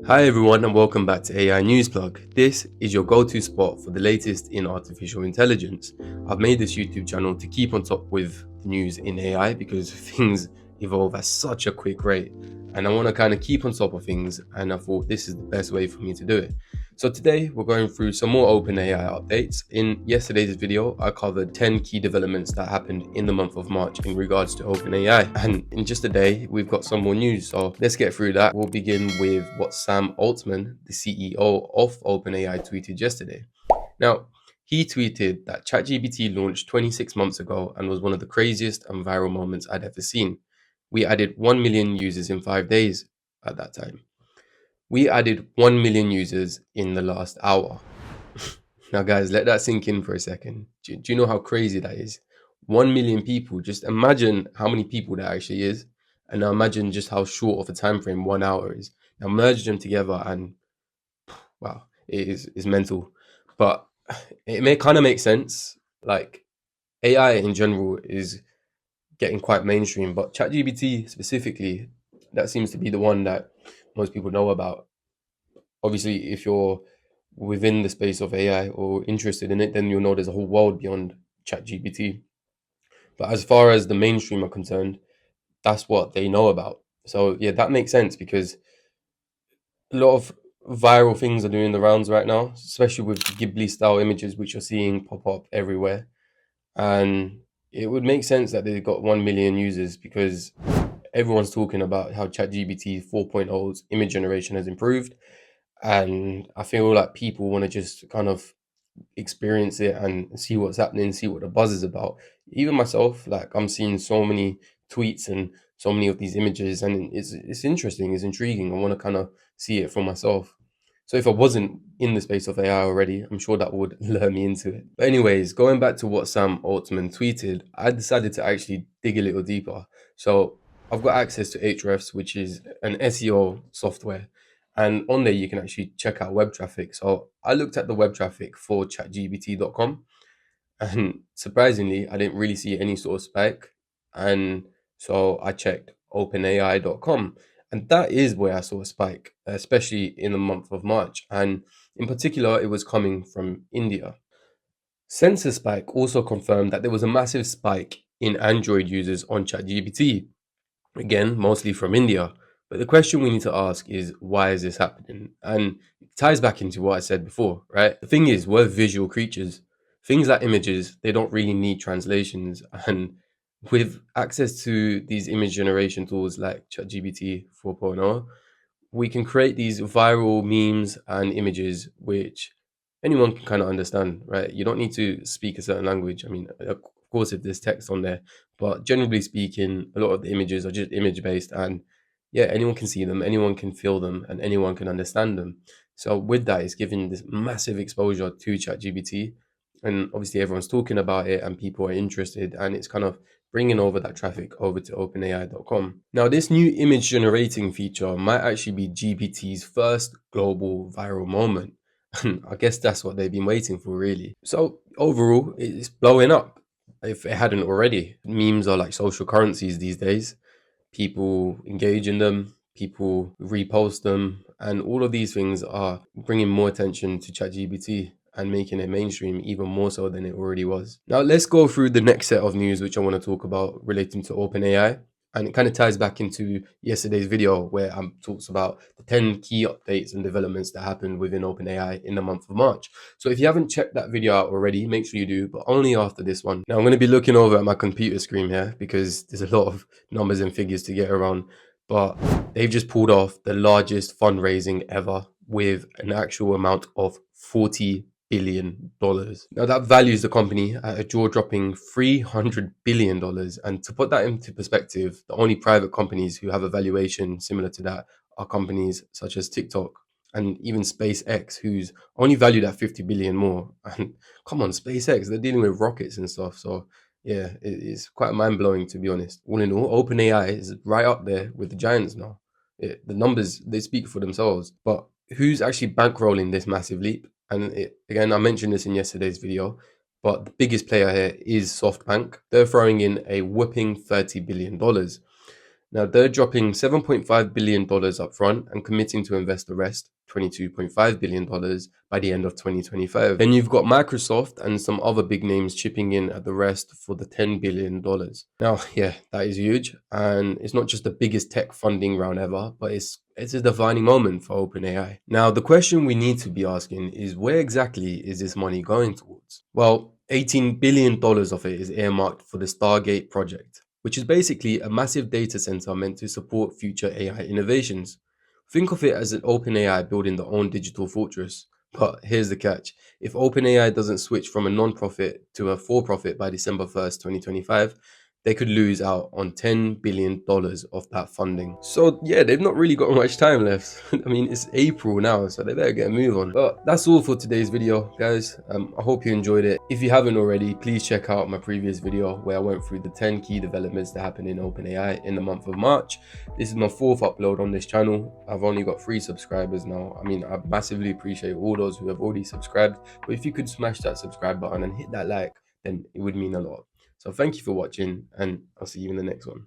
Hi everyone and welcome back to AI News Plug. This is your go-to spot for the latest in artificial intelligence. I've made this YouTube channel to keep on top with the news in AI because things evolve at such a quick rate and I want to kind of keep on top of things, and I thought this is the best way for me to do it. So today we're going through some more OpenAI updates. In yesterday's video, I covered 10 key developments that happened in the month of March in regards to OpenAI. And in just a day, we've got some more news. So let's get through that. We'll begin with what Sam Altman, the CEO of OpenAI, tweeted yesterday. Now, he tweeted that ChatGPT launched 26 months ago and was one of the craziest and viral moments I'd ever seen. We added 1 million users in 5 days at that time. We added 1 million users in the last hour. Now, guys, let that sink in for a second. Do you know how crazy that is? 1 million people. Just imagine how many people that actually is. And now imagine just how short of a time frame 1 hour is. Now merge them together and wow, it's mental. But it may kind of make sense. Like AI in general is getting quite mainstream, but ChatGPT specifically, that seems to be the one that most people know about. Obviously, if you're within the space of AI or interested in it, then you'll know there's a whole world beyond ChatGPT. But as far as the mainstream are concerned, that's what they know about. So yeah, that makes sense because a lot of viral things are doing the rounds right now, especially with the Ghibli style images which you're seeing pop up everywhere. And it would make sense that they got 1 million users because everyone's talking about how ChatGPT 4.0's image generation has improved. And I feel like people want to just kind of experience it and see what's happening, see what the buzz is about. Even myself, like I'm seeing so many tweets and so many of these images, and it's interesting, it's intriguing. I want to kind of see it for myself. So if I wasn't in the space of AI already, I'm sure that would lure me into it. But anyways, going back to what Sam Altman tweeted, I decided to actually dig a little deeper. So I've got access to Ahrefs, which is an SEO software. And on there, you can actually check out web traffic. So I looked at the web traffic for chatgpt.com, and surprisingly, I didn't really see any sort of spike. And so I checked openai.com, and that is where I saw a spike, especially in the month of March. And in particular, it was coming from India. Sensor Spike also confirmed that there was a massive spike in Android users on ChatGPT, again, mostly from India. But the question we need to ask is, why is this happening? And it ties back into what I said before, right? The thing is, we're visual creatures. Things like images, they don't really need translations. And with access to these image generation tools like ChatGPT 4.0, we can create these viral memes and images which anyone can kind of understand, right? You don't need to speak a certain language. I mean, of course, if there's text on there, but generally speaking, a lot of the images are just image based, and yeah, anyone can see them, anyone can feel them, and anyone can understand them. So with that, it's giving this massive exposure to ChatGPT, and obviously everyone's talking about it, and people are interested, and it's kind of bringing over that traffic over to OpenAI.com. Now, this new image generating feature might actually be GPT's first global viral moment. And I guess that's what they've been waiting for, really. So overall, it's blowing up. If it hadn't already, memes are like social currencies these days. People engage in them, people repost them, and all of these things are bringing more attention to ChatGPT and making it mainstream even more so than it already was. Now, let's go through the next set of news which I want to talk about relating to OpenAI. And it kind of ties back into yesterday's video where I talks about the 10 key updates and developments that happened within OpenAI in the month of March. So if you haven't checked that video out already, make sure you do, but only after this one. Now I'm going to be looking over at my computer screen here because there's a lot of numbers and figures to get around, but they've just pulled off the largest fundraising ever with an actual amount of $40 billion. Now that values the company at a jaw-dropping $300 billion. And to put that into perspective, the only private companies who have a valuation similar to that are companies such as TikTok and even SpaceX, who's only valued at 50 billion more. And come on, SpaceX, they're dealing with rockets and stuff. So yeah, it's quite mind-blowing, to be honest. All in all, OpenAI is right up there with the giants now. The numbers, they speak for themselves. But who's actually bankrolling this massive leap? And again, I mentioned this in yesterday's video, but the biggest player here is SoftBank. They're throwing in a whopping $30 billion. Now, they're dropping $7.5 billion upfront and committing to invest the rest, $22.5 billion, by the end of 2025. Then you've got Microsoft and some other big names chipping in at the rest for the $10 billion. Now, yeah, that is huge. And it's not just the biggest tech funding round ever, but it's a defining moment for OpenAI. Now, the question we need to be asking is, where exactly is this money going towards? Well, $18 billion of it is earmarked for the Stargate project, which is basically a massive data center meant to support future AI innovations. Think of it as an OpenAI building their own digital fortress. But here's the catch. If OpenAI doesn't switch from a non-profit to a for-profit by December 1st, 2025, they could lose out on $10 billion of that funding. So yeah, they've not really got much time left. I mean, it's April now, so they better get a move on. But that's all for today's video, guys. I hope you enjoyed it. If you haven't already, please check out my previous video where I went through the 10 key developments that happened in OpenAI in the month of March. This is my fourth upload on this channel. I've only got 3 subscribers now. I mean, I massively appreciate all those who have already subscribed. But if you could smash that subscribe button and hit that like, then it would mean a lot. So thank you for watching, and I'll see you in the next one.